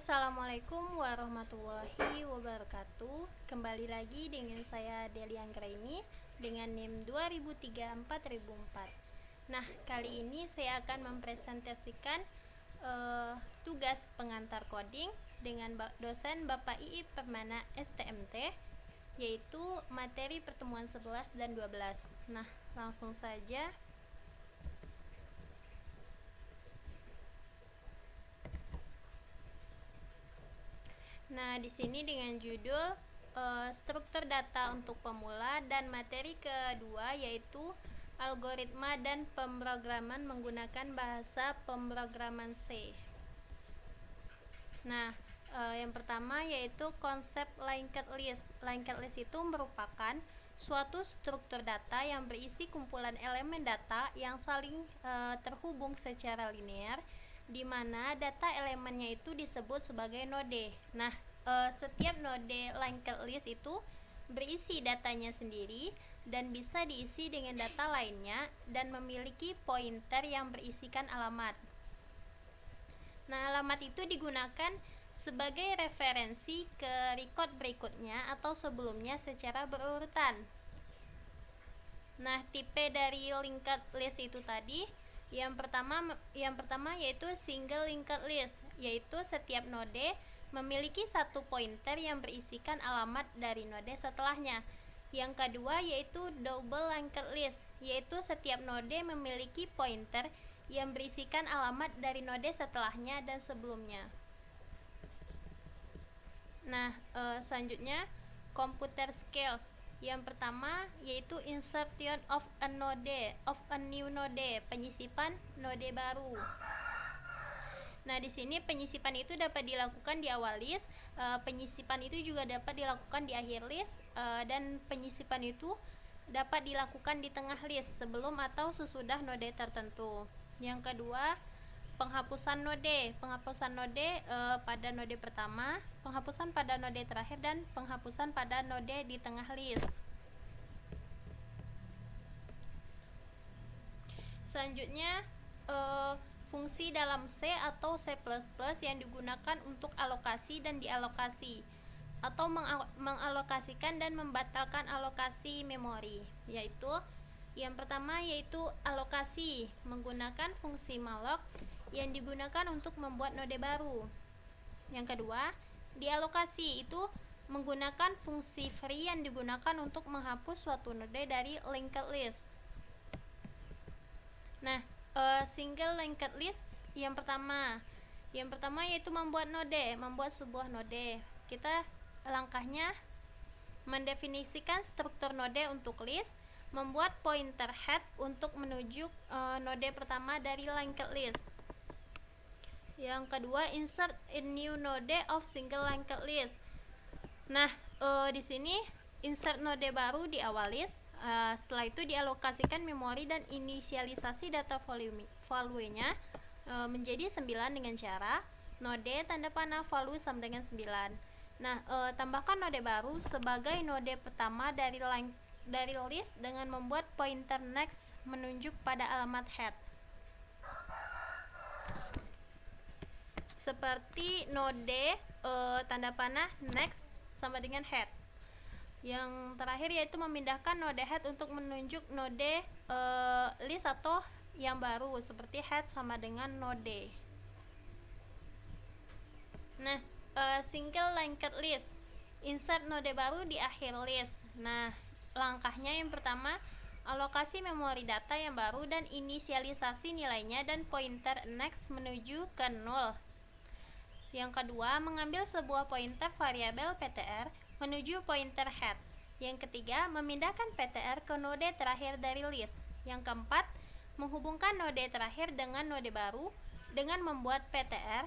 Assalamualaikum warahmatullahi wabarakatuh. Kembali lagi dengan saya Deli Anggraini dengan NIM 2003-4004. Nah, kali ini saya akan mempresentasikan tugas pengantar coding dengan dosen Bapak Ii Permana STMT, yaitu materi pertemuan 11 dan 12. Nah, langsung saja. Nah, di sini dengan judul struktur data untuk pemula, dan materi kedua yaitu algoritma dan pemrograman menggunakan bahasa pemrograman C. Nah, yang pertama yaitu konsep linked list. Linked list itu merupakan suatu struktur data yang berisi kumpulan elemen data yang saling terhubung secara linear, di mana data elemennya itu disebut sebagai node. Nah, setiap node linked list itu berisi datanya sendiri dan bisa diisi dengan data lainnya dan memiliki pointer yang berisikan alamat. Nah, alamat itu digunakan sebagai referensi ke record berikutnya atau sebelumnya secara berurutan. Nah, tipe dari linked list itu tadi, yang pertama yaitu single linked list, yaitu setiap node memiliki satu pointer yang berisikan alamat dari node setelahnya. Yang kedua yaitu double linked list, yaitu setiap node memiliki pointer yang berisikan alamat dari node setelahnya dan sebelumnya. Nah, selanjutnya computer skills. Yang pertama yaitu insertion of a new node, penyisipan node baru. Nah, di sini penyisipan itu dapat dilakukan di awal list, penyisipan itu juga dapat dilakukan di akhir list, dan penyisipan itu dapat dilakukan di tengah list sebelum atau sesudah node tertentu. Yang kedua, penghapusan node. Penghapusan node pada node pertama, penghapusan pada node terakhir, dan penghapusan pada node di tengah list. Selanjutnya, fungsi dalam C atau C++ yang digunakan untuk alokasi dan dialokasi, atau mengalokasikan dan membatalkan alokasi memori, yaitu yang pertama yaitu alokasi menggunakan fungsi malloc yang digunakan untuk membuat node baru. Yang kedua, dialokasi itu menggunakan fungsi free yang digunakan untuk menghapus suatu node dari linked list. Nah, single linked list yang pertama yaitu membuat sebuah node. Kita langkahnya mendefinisikan struktur node untuk list, membuat pointer head untuk menuju node pertama dari linked list. Yang kedua, insert a new node of single linked list. Nah, di sini insert node baru di awal list. Setelah itu dialokasikan memori dan inisialisasi data value-nya menjadi 9 dengan cara node tanda panah value sama dengan 9. Nah, tambahkan node baru sebagai node pertama dari list dengan membuat pointer next menunjuk pada alamat head. Seperti node tanda panah next sama dengan head. Yang terakhir yaitu memindahkan node head untuk menunjuk node list atau yang baru, seperti head sama dengan node. Nah, single linked list, insert node baru di akhir list. Nah, langkahnya yang pertama, alokasi memori data yang baru dan inisialisasi nilainya dan pointer next menuju ke 0. Yang kedua, mengambil sebuah pointer variabel PTR menuju pointer head. Yang ketiga, memindahkan PTR ke node terakhir dari list. Yang keempat, menghubungkan node terakhir dengan node baru dengan membuat PTR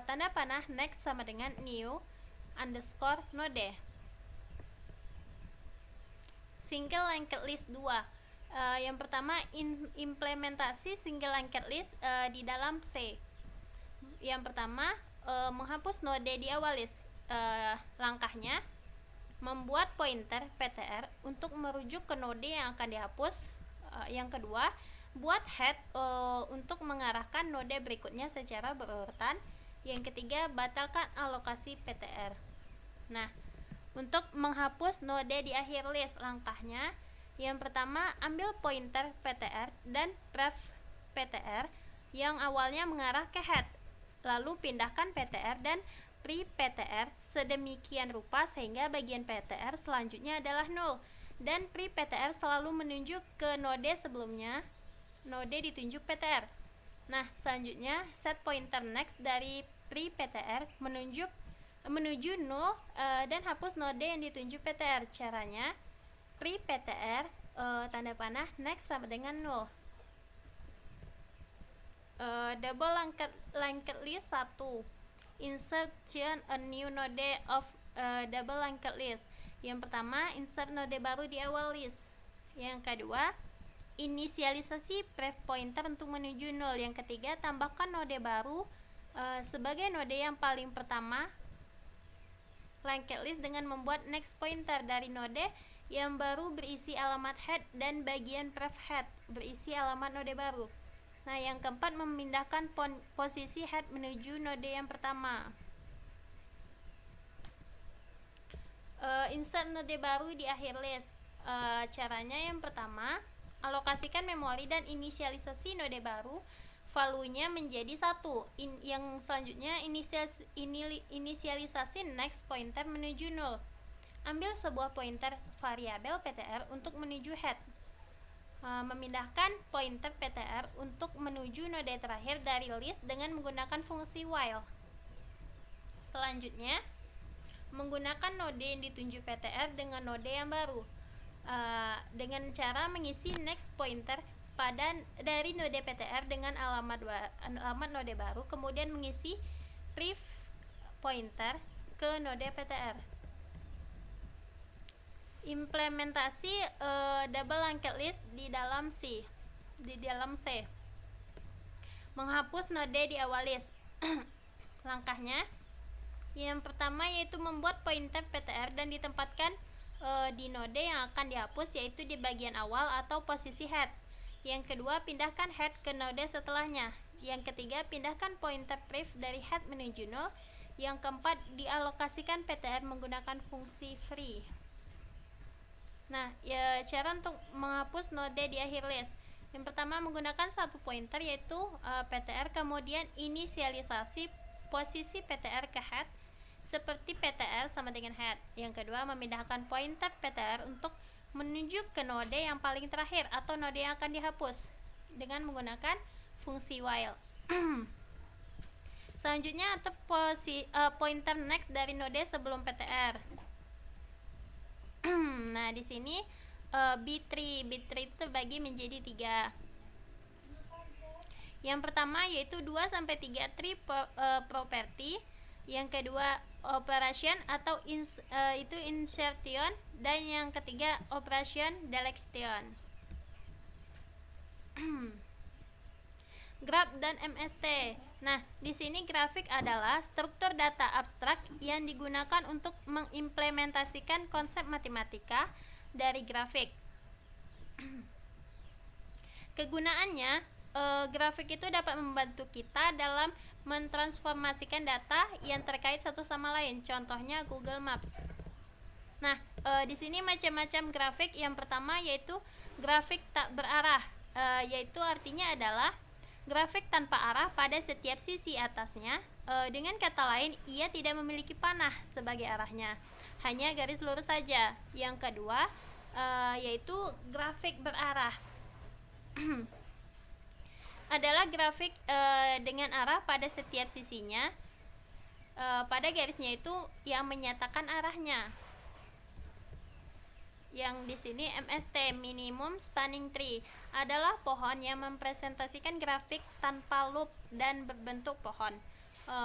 tanda panah next sama dengan new underscore node. Single linked list 2. Yang pertama, implementasi single linked list di dalam C. Yang pertama, menghapus node di awal list. Langkahnya membuat pointer PTR untuk merujuk ke node yang akan dihapus. Yang kedua, buat head untuk mengarahkan node berikutnya secara berurutan. Yang ketiga, batalkan alokasi PTR. Nah, untuk menghapus node di akhir list, langkahnya yang pertama, ambil pointer PTR dan ref PTR yang awalnya mengarah ke head, lalu pindahkan PTR dan pre PTR sedemikian rupa sehingga bagian PTR selanjutnya adalah 0 dan pre PTR selalu menunjuk ke node sebelumnya. Node ditunjuk PTR. Nah, selanjutnya set pointer next dari pre PTR menuju 0 dan hapus node yang ditunjuk PTR. Caranya, pre PTR tanda panah next sama dengan 0. Double linked list 1. Insertion a new node of double linked list. Yang pertama, insert node baru di awal list. Yang kedua, inisialisasi pref pointer untuk menuju 0. Yang ketiga, tambahkan node baru sebagai node yang paling pertama linked list dengan membuat next pointer dari node yang baru berisi alamat head dan bagian pref head berisi alamat node baru. Nah, yang keempat, memindahkan posisi head menuju node yang pertama. Insert node baru di akhir list. Caranya yang pertama, alokasikan memori dan inisialisasi node baru, valuenya menjadi 1. Yang selanjutnya, inisialisasi next pointer menuju 0. Ambil sebuah pointer variabel PTR untuk menuju head. Memindahkan pointer PTR untuk menuju node terakhir dari list dengan menggunakan fungsi while. Selanjutnya, menggunakan node yang ditunjuk PTR dengan node yang baru dengan cara mengisi next pointer dari node PTR dengan alamat node baru, kemudian mengisi pref pointer ke node PTR. Implementasi double linked list di dalam C. Menghapus node di awal list. Langkahnya, yang pertama yaitu membuat pointer PTR dan ditempatkan di node yang akan dihapus, yaitu di bagian awal atau posisi head. Yang kedua, pindahkan head ke node setelahnya. Yang ketiga, pindahkan pointer pref dari head menuju 0. Yang keempat, dialokasikan PTR menggunakan fungsi free. Nah, cara untuk menghapus node di akhir list. Yang pertama, menggunakan satu pointer yaitu PTR, kemudian inisialisasi posisi PTR ke head seperti PTR sama dengan head. Yang kedua, memindahkan pointer PTR untuk menunjuk ke node yang paling terakhir atau node yang akan dihapus dengan menggunakan fungsi while. Selanjutnya, atau pointer next dari node sebelum PTR. Nah, di sini B3 itu terbagi menjadi 3. Yang pertama yaitu 2-3 tree property. Yang kedua, operation atau itu insertion, dan yang ketiga, operation deletion. Graph dan MST. Nah, di sini grafik adalah struktur data abstrak yang digunakan untuk mengimplementasikan konsep matematika dari grafik. Kegunaannya, grafik itu dapat membantu kita dalam mentransformasikan data yang terkait satu sama lain. Contohnya Google Maps. Nah, di sini macam-macam grafik. Yang pertama yaitu grafik tak berarah, yaitu artinya adalah grafik tanpa arah pada setiap sisi atasnya. Dengan kata lain, ia tidak memiliki panah sebagai arahnya, hanya garis lurus saja. Yang kedua yaitu grafik berarah. Adalah grafik dengan arah pada setiap sisinya, pada garisnya itu yang menyatakan arahnya. Yang di sini MST, minimum spanning tree, adalah pohon yang mempresentasikan grafik tanpa loop dan berbentuk pohon.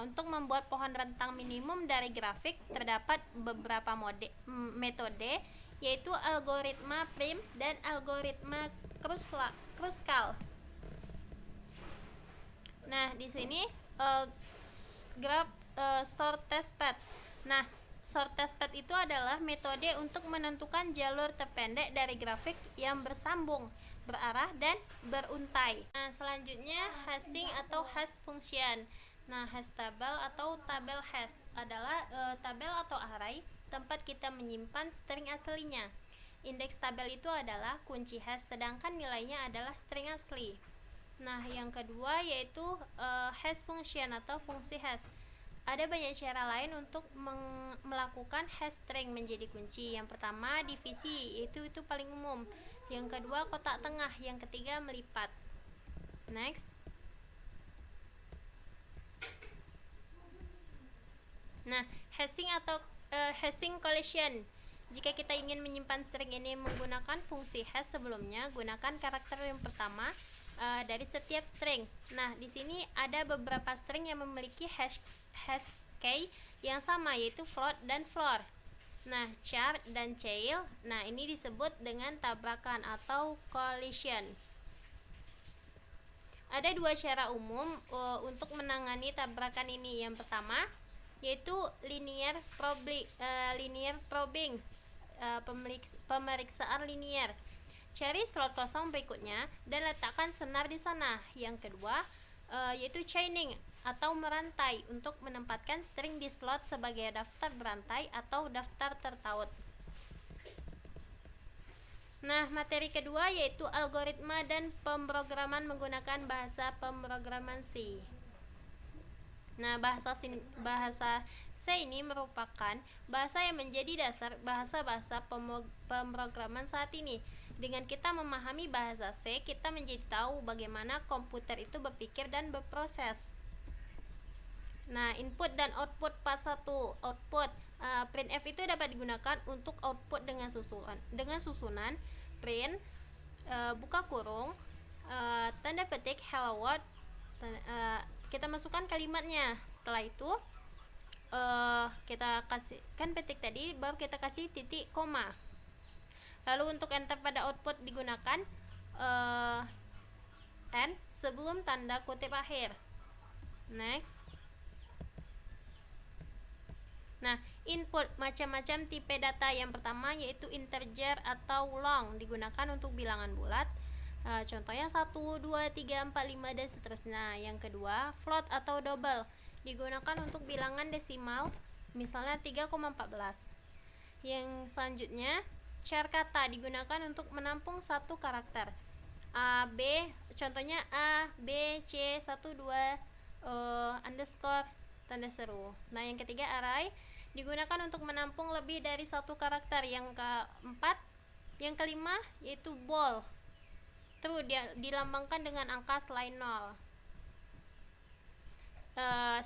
Untuk membuat pohon rentang minimum dari grafik terdapat beberapa metode, yaitu algoritma prim dan algoritma Kruskal. Nah, di sini graph sort test path. Nah, sort test path itu adalah metode untuk menentukan jalur terpendek dari grafik yang bersambung, berarah, dan beruntai. Nah, selanjutnya hashing atau hash function. Nah, hash table atau tabel hash adalah tabel atau array tempat kita menyimpan string aslinya. Indeks tabel itu adalah kunci hash, sedangkan nilainya adalah string asli. Nah, yang kedua yaitu hash function atau fungsi hash. Ada banyak cara lain untuk melakukan hash string menjadi kunci. Yang pertama, divisi, itu paling umum. Yang kedua, kotak tengah. Yang ketiga, melipat. Next. Nah, hashing atau hashing collection. Jika kita ingin menyimpan string ini menggunakan fungsi hash sebelumnya, gunakan karakter yang pertama dari setiap string. Nah, di sini ada beberapa string yang memiliki hash key yang sama, yaitu float dan floor. Nah, char dan chail, nah ini disebut dengan tabrakan atau collision. Ada dua cara umum untuk menangani tabrakan ini. Yang pertama yaitu linear probing, pemeriksaan linear. Cari slot kosong berikutnya dan letakkan senar di sana. Yang kedua yaitu chaining atau merantai untuk menempatkan string di slot sebagai daftar berantai atau daftar tertaut. Nah, materi kedua yaitu algoritma dan pemrograman menggunakan bahasa pemrograman C. Nah, bahasa C ini merupakan bahasa yang menjadi dasar bahasa-bahasa pemrograman saat ini. Dengan kita memahami bahasa C, kita menjadi tahu bagaimana komputer itu berpikir dan berproses. Nah, input dan output part 1. Output printf itu dapat digunakan untuk output dengan susunan print buka kurung tanda petik hello world. Kita masukkan kalimatnya. Setelah itu kita kasihkan petik tadi, baru kita kasih titik koma. Lalu untuk enter pada output digunakan n sebelum tanda kutip akhir. Next. Nah, input macam-macam tipe data. Yang pertama yaitu integer atau long, digunakan untuk bilangan bulat. Contohnya 1, 2, 3, 4, 5 dan seterusnya. Yang kedua, float atau double, digunakan untuk bilangan desimal, misalnya 3,14. Yang selanjutnya, char kata, digunakan untuk menampung satu karakter. A, B, contohnya A, B, C, 1, 2, underscore, tanda seru. Nah, yang ketiga, array, digunakan untuk menampung lebih dari satu karakter. Yang keempat, yang kelima yaitu bool. True, dilambangkan dengan angka selain 0.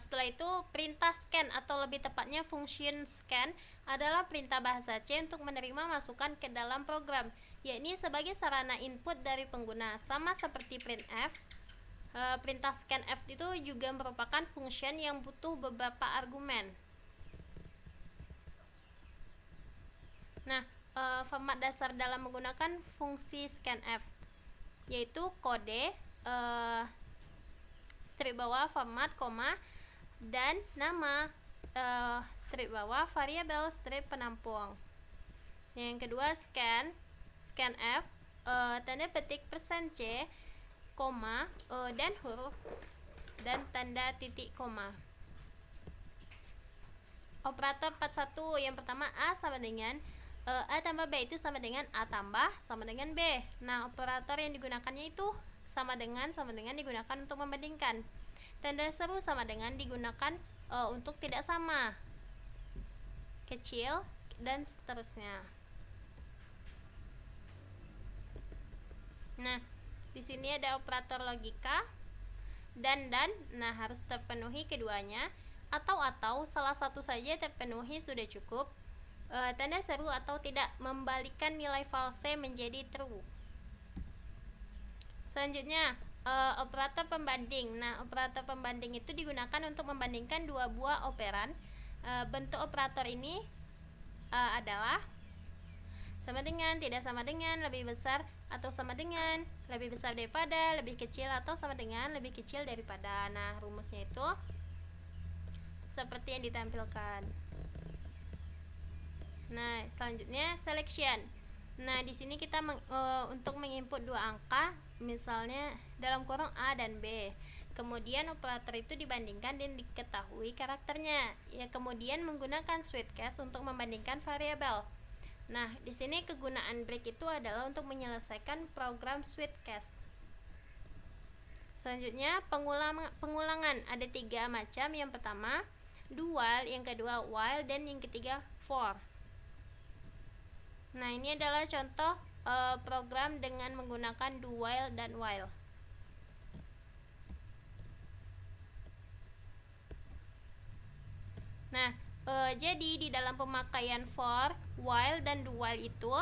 Setelah itu, perintah scan atau lebih tepatnya function scan adalah perintah bahasa C untuk menerima masukan ke dalam program, yakni sebagai sarana input dari pengguna. Sama seperti printf, perintah scanf itu juga merupakan function yang butuh beberapa argumen. Nah, format dasar dalam menggunakan fungsi scanf yaitu kode, strip bawah format, koma, dan nama, strip bawah variabel, strip penampung. Yang kedua, scanf, tanda petik %c, koma, dan huruf, dan tanda titik koma. Operator part 1, yang pertama A sama dengan A tambah B itu sama dengan A tambah sama dengan B. Nah, operator yang digunakannya itu sama dengan digunakan untuk membandingkan. Tanda seru sama dengan digunakan untuk tidak sama, kecil, dan seterusnya. Nah, di sini ada operator logika dan. Nah, harus terpenuhi keduanya, atau salah satu saja terpenuhi sudah cukup. Tanda seru atau tidak membalikkan nilai false menjadi true. Selanjutnya, operator pembanding. Nah, operator pembanding itu digunakan untuk membandingkan dua buah operan. Bentuk operator ini adalah sama dengan, tidak sama dengan, lebih besar atau sama dengan, lebih besar daripada, lebih kecil atau sama dengan, lebih kecil daripada. Nah, rumusnya itu seperti yang ditampilkan. Nah, selanjutnya selection. Nah, di sini kita untuk menginput dua angka, misalnya dalam kurung A dan B. Kemudian operator itu dibandingkan dan diketahui karakternya. Ya, kemudian menggunakan switch case untuk membandingkan variabel. Nah, di sini kegunaan break itu adalah untuk menyelesaikan program switch case. Selanjutnya pengulangan ada 3 macam. Yang pertama do while, yang kedua while, dan yang ketiga for. Nah, ini adalah contoh program dengan menggunakan do while dan while. Nah, jadi di dalam pemakaian for, while, dan do while itu,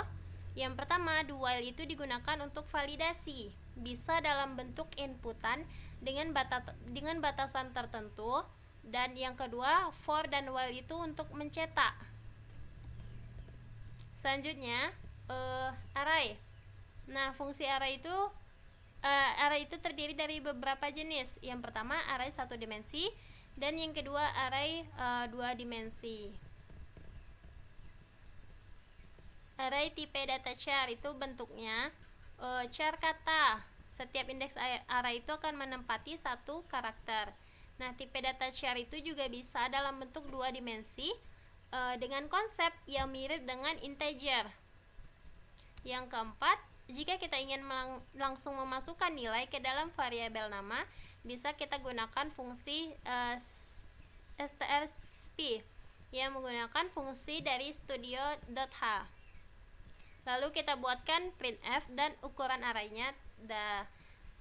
yang pertama do while itu digunakan untuk validasi, bisa dalam bentuk inputan dengan batasan tertentu, dan yang kedua for dan while itu untuk mencetak. Selanjutnya array. Nah, fungsi array itu terdiri dari beberapa jenis. Yang pertama array 1 dimensi, dan yang kedua array 2 dimensi. Array tipe data char itu bentuknya char kata. Setiap indeks array itu akan menempati 1 karakter. Nah, tipe data char itu juga bisa dalam bentuk 2 dimensi dengan konsep yang mirip dengan integer. Yang keempat, jika kita ingin langsung memasukkan nilai ke dalam variabel nama, bisa kita gunakan fungsi strp yang menggunakan fungsi dari studio.h. Lalu kita buatkan printf dan ukuran arraynya.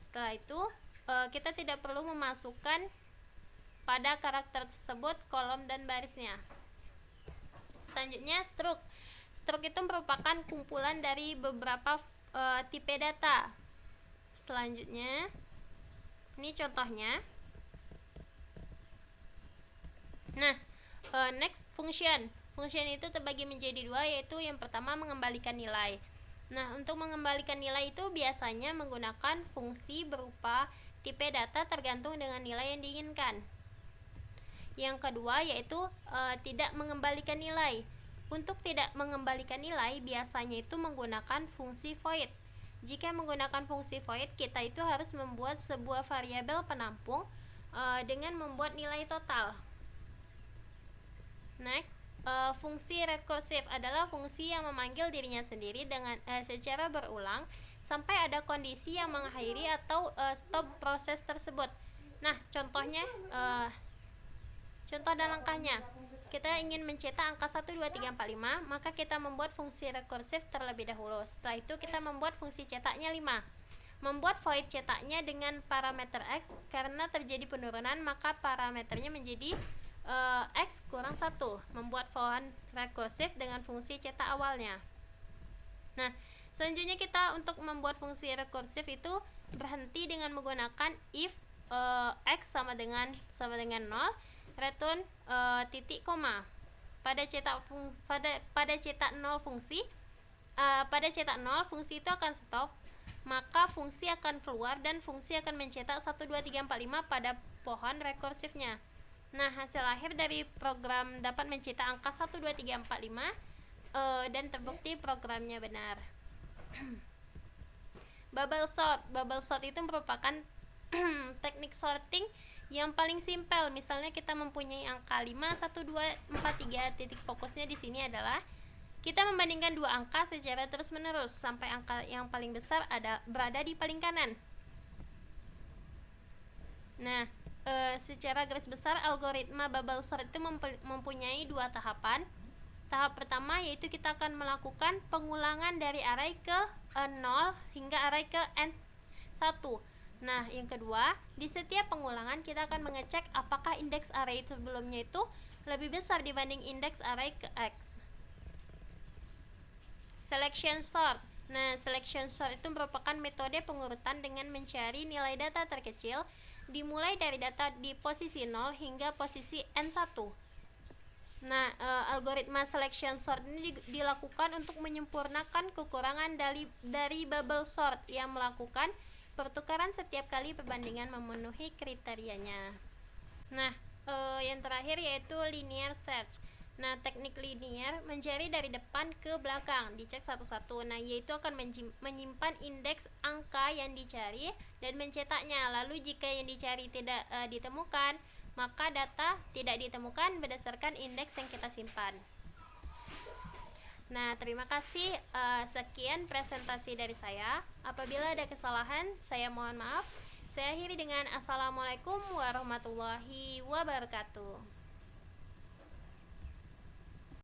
Setelah itu kita tidak perlu memasukkan pada karakter tersebut kolom dan barisnya. Selanjutnya struct. Struct itu merupakan kumpulan dari beberapa tipe data. Selanjutnya ini contohnya. Nah, next function. Function itu terbagi menjadi 2, yaitu yang pertama mengembalikan nilai. Nah, untuk mengembalikan nilai itu biasanya menggunakan fungsi berupa tipe data tergantung dengan nilai yang diinginkan. Yang kedua yaitu tidak mengembalikan nilai. Untuk tidak mengembalikan nilai biasanya itu menggunakan fungsi void. Jika menggunakan fungsi void, kita itu harus membuat sebuah variabel penampung dengan membuat nilai total. Next, fungsi recursive adalah fungsi yang memanggil dirinya sendiri dengan secara berulang sampai ada kondisi yang mengakhiri atau stop proses tersebut. Nah, contohnya contoh dan langkahnya. Kita ingin mencetak angka 1, 2, 3, 4, 5, maka kita membuat fungsi recursive terlebih dahulu. Setelah itu kita membuat fungsi cetaknya 5. Membuat void cetaknya dengan parameter x, karena terjadi penurunan maka parameternya menjadi x kurang 1. Membuat for recursive dengan fungsi cetak awalnya. Nah, selanjutnya kita untuk membuat fungsi recursive itu berhenti dengan menggunakan if x sama dengan 0, return titik koma. Pada cetak 0 fungsi itu akan stop, maka fungsi akan keluar dan fungsi akan mencetak 1, 2, 3, 4, 5 pada pohon rekursifnya. Nah, hasil akhir dari program dapat mencetak angka 1, 2, 3, 4, 5 dan terbukti programnya benar. Bubble sort itu merupakan teknik sorting yang paling simpel. Misalnya kita mempunyai angka 5, 1, 2, 4, 3. Titik fokusnya di sini adalah kita membandingkan dua angka secara terus-menerus sampai angka yang paling besar berada di paling kanan. Nah, secara garis besar algoritma bubble sort itu mempunyai 2 tahapan. Tahap pertama yaitu kita akan melakukan pengulangan dari array ke 0 hingga array ke n1. Nah, yang kedua, di setiap pengulangan kita akan mengecek apakah indeks array sebelumnya itu lebih besar dibanding indeks array ke x. Selection sort. Nah, selection sort itu merupakan metode pengurutan dengan mencari nilai data terkecil dimulai dari data di posisi 0 hingga posisi n1. Nah, algoritma selection sort ini dilakukan untuk menyempurnakan kekurangan dari bubble sort yang melakukan pertukaran setiap kali perbandingan memenuhi kriterianya. Nah, yang terakhir yaitu linear search. Nah, teknik linier mencari dari depan ke belakang, dicek satu-satu. Nah, yaitu akan menyimpan indeks angka yang dicari dan mencetaknya. Lalu jika yang dicari tidak ditemukan, maka data tidak ditemukan berdasarkan indeks yang kita simpan. Nah, terima kasih. Sekian presentasi dari saya. Apabila ada kesalahan, saya mohon maaf. Saya akhiri dengan Assalamualaikum warahmatullahi wabarakatuh.